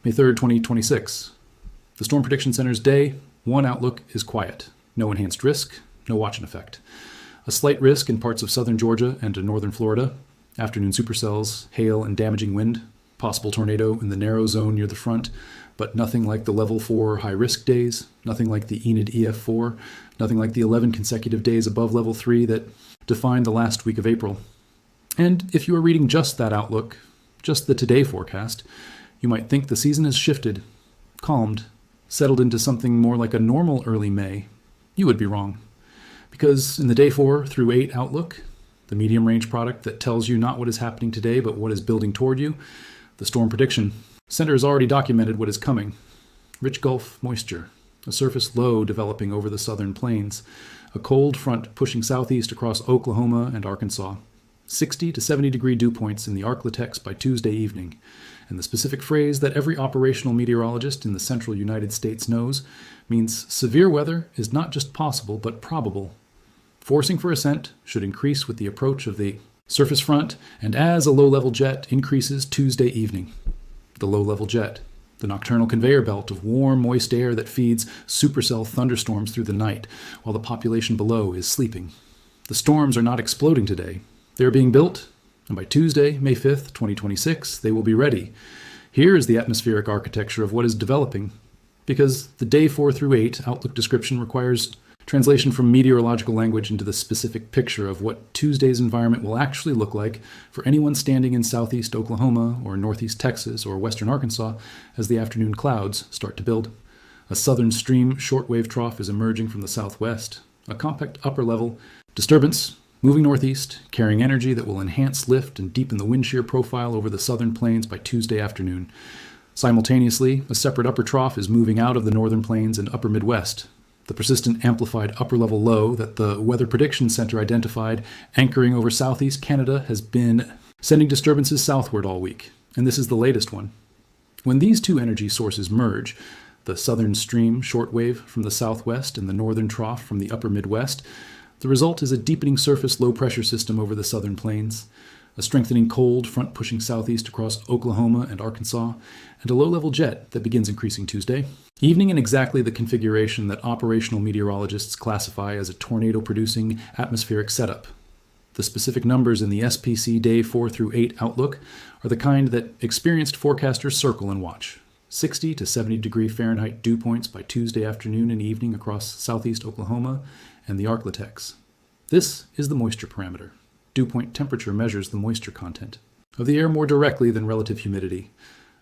May 3rd, 2026. The Storm Prediction Center's Day 1 outlook is quiet. No enhanced risk, no watching effect. A slight risk in parts of southern Georgia and to northern Florida. Afternoon supercells, hail and damaging wind. Possible tornado in the narrow zone near the front, but nothing like the level 4 high-risk days, nothing like the Enid EF4, nothing like the 11 consecutive days above level 3 that defined the last week of April. And if you are reading just that outlook, just the today forecast, you might think the season has shifted, calmed, settled into something more like a normal early May. You would be wrong. Because in the day 4 through 8 outlook, the medium range product that tells you not what is happening today but what is building toward you, the Storm Prediction Center has already documented what is coming. Rich Gulf moisture, a surface low developing over the southern plains, a cold front pushing southeast across Oklahoma and Arkansas, 60 to 70 degree dew points in the Arklatex by Tuesday evening, and the specific phrase that every operational meteorologist in the central United States knows means severe weather is not just possible but probable. Forcing for ascent should increase with the approach of the surface front and as a low-level jet increases Tuesday evening. The low-level jet, the nocturnal conveyor belt of warm, moist air that feeds supercell thunderstorms through the night while the population below is sleeping. The storms are not exploding today. They are being built, and by Tuesday, May 5th, 2026, they will be ready. Here is the atmospheric architecture of what is developing, because the day 4 through 8 outlook description requires translation from meteorological language into the specific picture of what Tuesday's environment will actually look like for anyone standing in southeast Oklahoma or northeast Texas or western Arkansas as the afternoon clouds start to build. A southern stream shortwave trough is emerging from the southwest, a compact upper-level disturbance moving northeast, carrying energy that will enhance lift and deepen the wind shear profile over the southern plains by Tuesday afternoon. Simultaneously, a separate upper trough is moving out of the northern plains and upper Midwest. The persistent amplified upper-level low that the Weather Prediction Center identified anchoring over southeast Canada has been sending disturbances southward all week, and this is the latest one. When these two energy sources merge, the southern stream shortwave from the southwest and the northern trough from the upper Midwest, the result is a deepening surface low-pressure system over the southern plains, a strengthening cold front pushing southeast across Oklahoma and Arkansas, and a low-level jet that begins increasing Tuesday. Evening in exactly the configuration that operational meteorologists classify as a tornado-producing atmospheric setup. The specific numbers in the SPC Day 4 through 8 outlook are the kind that experienced forecasters circle and watch. 60 to 70 degree Fahrenheit dew points by Tuesday afternoon and evening across southeast Oklahoma and the Arklatex. This is the moisture parameter. Dew point temperature measures the moisture content of the air more directly than relative humidity.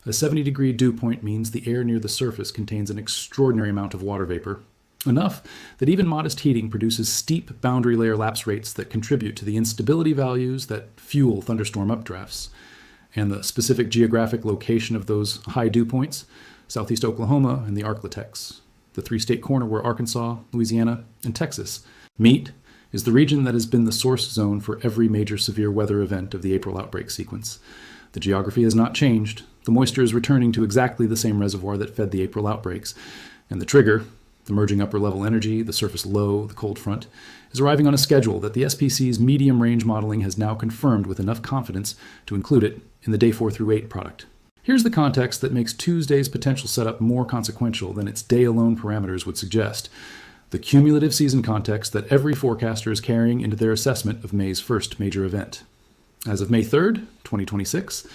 A 70-degree dew point means the air near the surface contains an extraordinary amount of water vapor, enough that even modest heating produces steep boundary layer lapse rates that contribute to the instability values that fuel thunderstorm updrafts. And the specific geographic location of those high dew points, southeast Oklahoma and the Arklatex, the three-state corner where Arkansas, Louisiana, and Texas meet, is the region that has been the source zone for every major severe weather event of the April outbreak sequence. The geography has not changed. The moisture is returning to exactly the same reservoir that fed the April outbreaks, and the trigger, the merging upper-level energy, the surface low, the cold front, is arriving on a schedule that the SPC's medium-range modeling has now confirmed with enough confidence to include it in the Day 4 through 8 product. Here's the context that makes Tuesday's potential setup more consequential than its day-alone parameters would suggest. The cumulative season context that every forecaster is carrying into their assessment of May's first major event. As of May 3rd, 2026,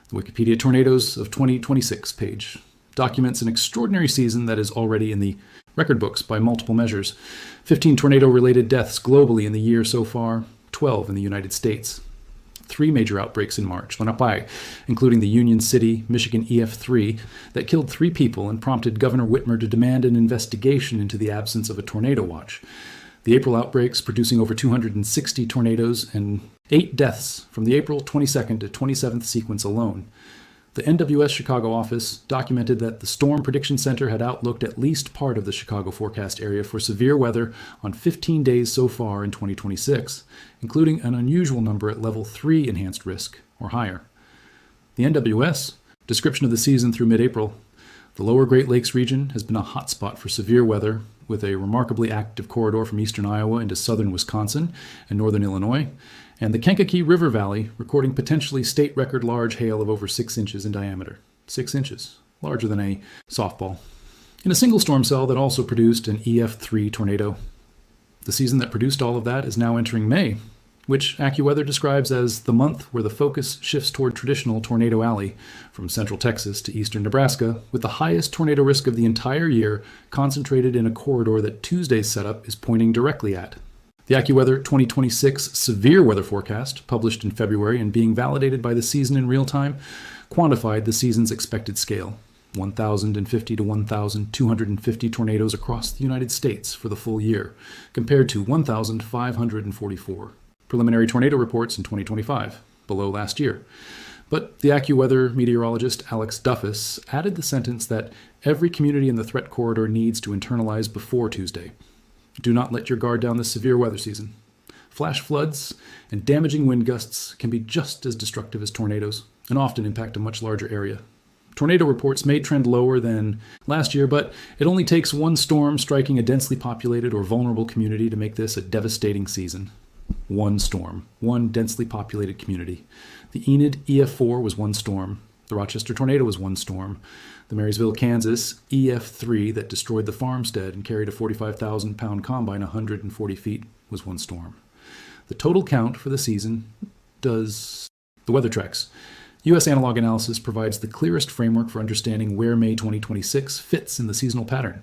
the Wikipedia Tornadoes of 2026 page documents an extraordinary season that is already in the record books by multiple measures. 15 tornado-related deaths globally in the year so far, 12 in the United States. 3 major outbreaks in March, including the Union City, Michigan EF3, that killed 3 people and prompted Governor Whitmer to demand an investigation into the absence of a tornado watch. The April outbreaks producing over 260 tornadoes and 8 deaths from the April 22nd to 27th sequence alone. The NWS Chicago office documented that the Storm Prediction Center had outlooked at least part of the Chicago forecast area for severe weather on 15 days so far in 2026, including an unusual number at level 3 enhanced risk, or higher. The NWS description of the season through mid-April: the lower Great Lakes region has been a hotspot for severe weather, with a remarkably active corridor from eastern Iowa into southern Wisconsin and northern Illinois, and the Kankakee River Valley recording potentially state record large hail of over 6 inches in diameter. 6 inches. larger than a softball, in a single storm cell that also produced an EF3 tornado. The season that produced all of that is now entering May, which AccuWeather describes as the month where the focus shifts toward traditional Tornado Alley, from central Texas to eastern Nebraska, with the highest tornado risk of the entire year concentrated in a corridor that Tuesday's setup is pointing directly at. The AccuWeather 2026 Severe Weather Forecast, published in February and being validated by the season in real time, quantified the season's expected scale: 1,050 to 1,250 tornadoes across the United States for the full year, compared to 1,544 preliminary tornado reports in 2025, below last year. But the AccuWeather meteorologist Alex Duffus added the sentence that every community in the threat corridor needs to internalize before Tuesday. Do not let your guard down this severe weather season. Flash floods and damaging wind gusts can be just as destructive as tornadoes and often impact a much larger area. Tornado reports may trend lower than last year, but it only takes one storm striking a densely populated or vulnerable community to make this a devastating season. One storm, one densely populated community. The Enid EF4 was one storm. The Rochester tornado was one storm. The Marysville, Kansas EF3 that destroyed the farmstead and carried a 45,000-pound combine 140 feet was one storm. The total count for the season does the weather treks. U.S. analog analysis provides the clearest framework for understanding where May 2026 fits in the seasonal pattern,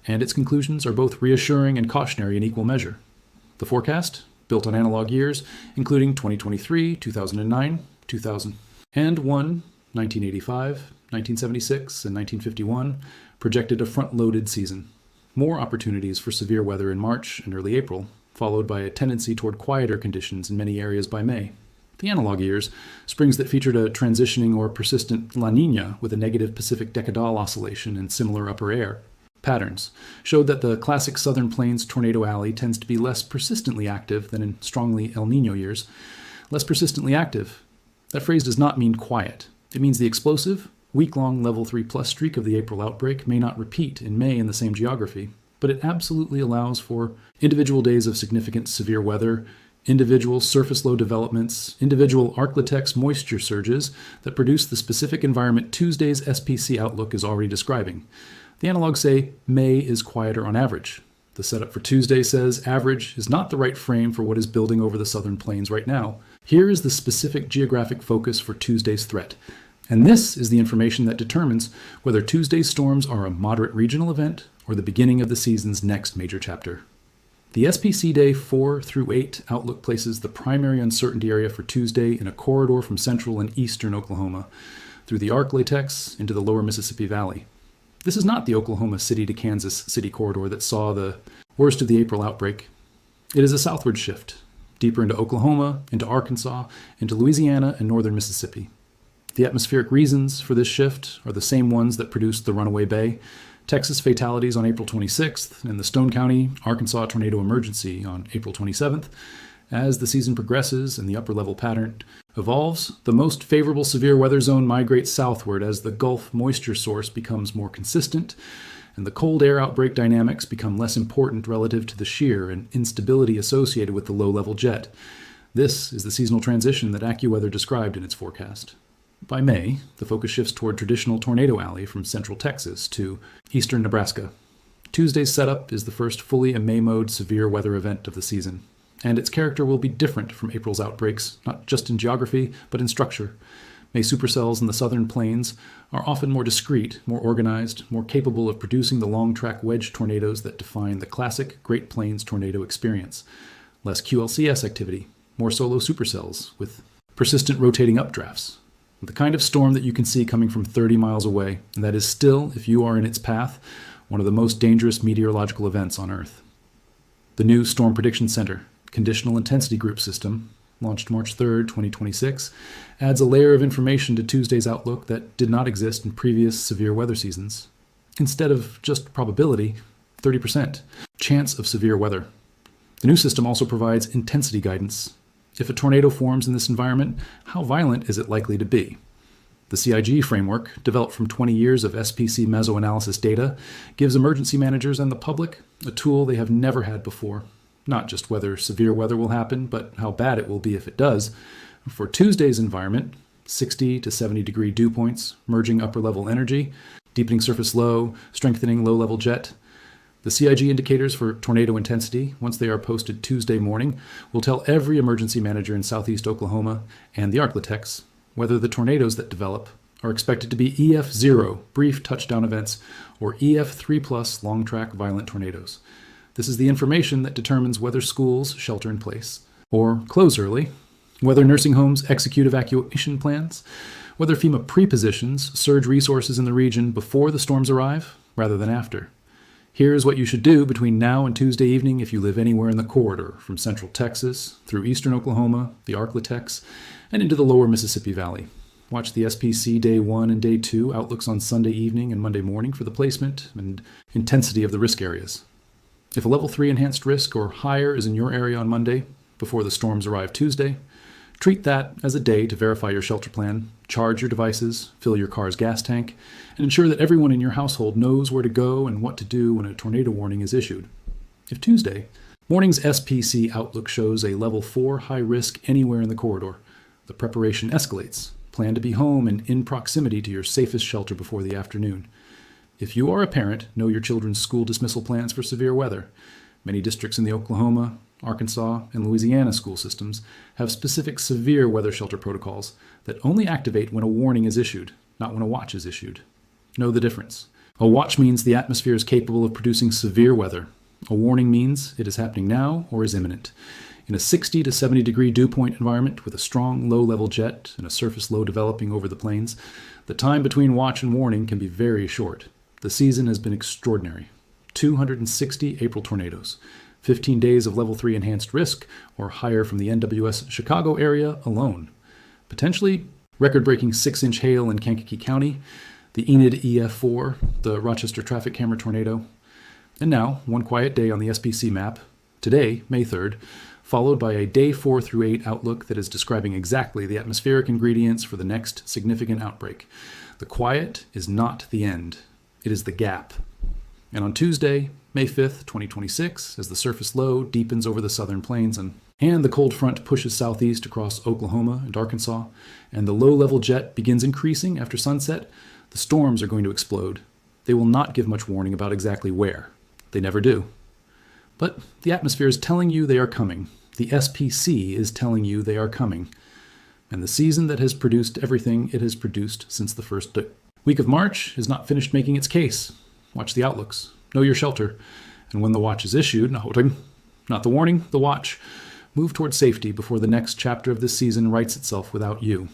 and its conclusions are both reassuring and cautionary in equal measure. The forecast, built on analog years, including 2023, 2009, 2001, 1985, 1976, and 1951, projected a front-loaded season. More opportunities for severe weather in March and early April, followed by a tendency toward quieter conditions in many areas by May. The analog years, springs that featured a transitioning or persistent La Niña with a negative Pacific decadal oscillation and similar upper air patterns, showed that the classic Southern Plains tornado alley tends to be less persistently active than in strongly El Niño years. Less persistently active. That phrase does not mean quiet. It means the explosive, week-long level 3+ streak of the April outbreak may not repeat in May in the same geography, but it absolutely allows for individual days of significant severe weather, individual surface low developments, individual arc-latex moisture surges that produce the specific environment Tuesday's SPC outlook is already describing. The analogs say May is quieter on average. The setup for Tuesday says average is not the right frame for what is building over the Southern Plains right now. Here is the specific geographic focus for Tuesday's threat. And this is the information that determines whether Tuesday's storms are a moderate regional event or the beginning of the season's next major chapter. The SPC Day 4 through 8 outlook places the primary uncertainty area for Tuesday in a corridor from central and eastern Oklahoma, through the arc-latex into the lower Mississippi Valley. This is not the Oklahoma City to Kansas City corridor that saw the worst of the April outbreak. It is a southward shift, deeper into Oklahoma, into Arkansas, into Louisiana, and northern Mississippi. The atmospheric reasons for this shift are the same ones that produced the Runaway Bay, Texas fatalities on April 26th, and the Stone County, Arkansas tornado emergency on April 27th. As the season progresses and the upper level pattern evolves, the most favorable severe weather zone migrates southward as the Gulf moisture source becomes more consistent and the cold air outbreak dynamics become less important relative to the shear and instability associated with the low-level jet. This is the seasonal transition that AccuWeather described in its forecast. By May, the focus shifts toward traditional tornado alley from central Texas to eastern Nebraska. Tuesday's setup is the first fully a May mode severe weather event of the season, and its character will be different from April's outbreaks, not just in geography, but in structure. May supercells in the southern plains are often more discrete, more organized, more capable of producing the long-track wedge tornadoes that define the classic Great Plains tornado experience. Less QLCS activity, more solo supercells with persistent rotating updrafts. The kind of storm that you can see coming from 30 miles away, and that is still, if you are in its path, one of the most dangerous meteorological events on Earth. The new Storm Prediction Center Conditional Intensity Group System, launched March 3, 2026, adds a layer of information to Tuesday's outlook that did not exist in previous severe weather seasons. Instead of just probability, 30% chance of severe weather. The new system also provides intensity guidance. If a tornado forms in this environment, how violent is it likely to be? The CIG framework, developed from 20 years of SPC mesoanalysis data, gives emergency managers and the public a tool they have never had before. Not just whether severe weather will happen, but how bad it will be if it does. For Tuesday's environment, 60 to 70 degree dew points, merging upper level energy, deepening surface low, strengthening low-level jet. The CIG indicators for tornado intensity, once they are posted Tuesday morning, will tell every emergency manager in southeast Oklahoma and the Arklatex whether the tornadoes that develop are expected to be EF0, brief touchdown events, or EF3+, long-track violent tornadoes. This is the information that determines whether schools shelter in place or close early, whether nursing homes execute evacuation plans, whether FEMA prepositions surge resources in the region before the storms arrive rather than after. Here's what you should do between now and Tuesday evening if you live anywhere in the corridor, from central Texas through eastern Oklahoma, the Arklatex, and into the lower Mississippi Valley. Watch the SPC Day 1 and Day 2 outlooks on Sunday evening and Monday morning for the placement and intensity of the risk areas. If a level 3 enhanced risk or higher is in your area on Monday, before the storms arrive Tuesday, treat that as a day to verify your shelter plan, charge your devices, fill your car's gas tank, and ensure that everyone in your household knows where to go and what to do when a tornado warning is issued. If Tuesday, morning's SPC outlook shows a level 4 high risk anywhere in the corridor, the preparation escalates. Plan to be home and in proximity to your safest shelter before the afternoon. If you are a parent, know your children's school dismissal plans for severe weather. Many districts in the Oklahoma, Arkansas, and Louisiana school systems have specific severe weather shelter protocols that only activate when a warning is issued, not when a watch is issued. Know the difference. A watch means the atmosphere is capable of producing severe weather. A warning means it is happening now or is imminent. In a 60 to 70 degree dew point environment with a strong low-level jet and a surface low developing over the plains, the time between watch and warning can be very short. The season has been extraordinary. 260 April tornadoes, 15 days of level 3 enhanced risk or higher from the NWS Chicago area alone. Potentially record-breaking 6-inch hail in Kankakee County, the Enid EF4, the Rochester traffic camera tornado. And now, one quiet day on the SPC map, today, May 3rd, followed by a day 4 through 8 outlook that is describing exactly the atmospheric ingredients for the next significant outbreak. The quiet is not the end. It is the gap. And on Tuesday, May 5th, 2026, as the surface low deepens over the southern plains and the cold front pushes southeast across Oklahoma and Arkansas, and the low-level jet begins increasing after sunset, the storms are going to explode. They will not give much warning about exactly where. They never do. But the atmosphere is telling you they are coming. The SPC is telling you they are coming. And the season that has produced everything it has produced since the first week of March has not finished making its case. Watch the outlooks. Know your shelter. And when the watch is issued, not the warning, the watch, move toward safety before the next chapter of this season writes itself without you.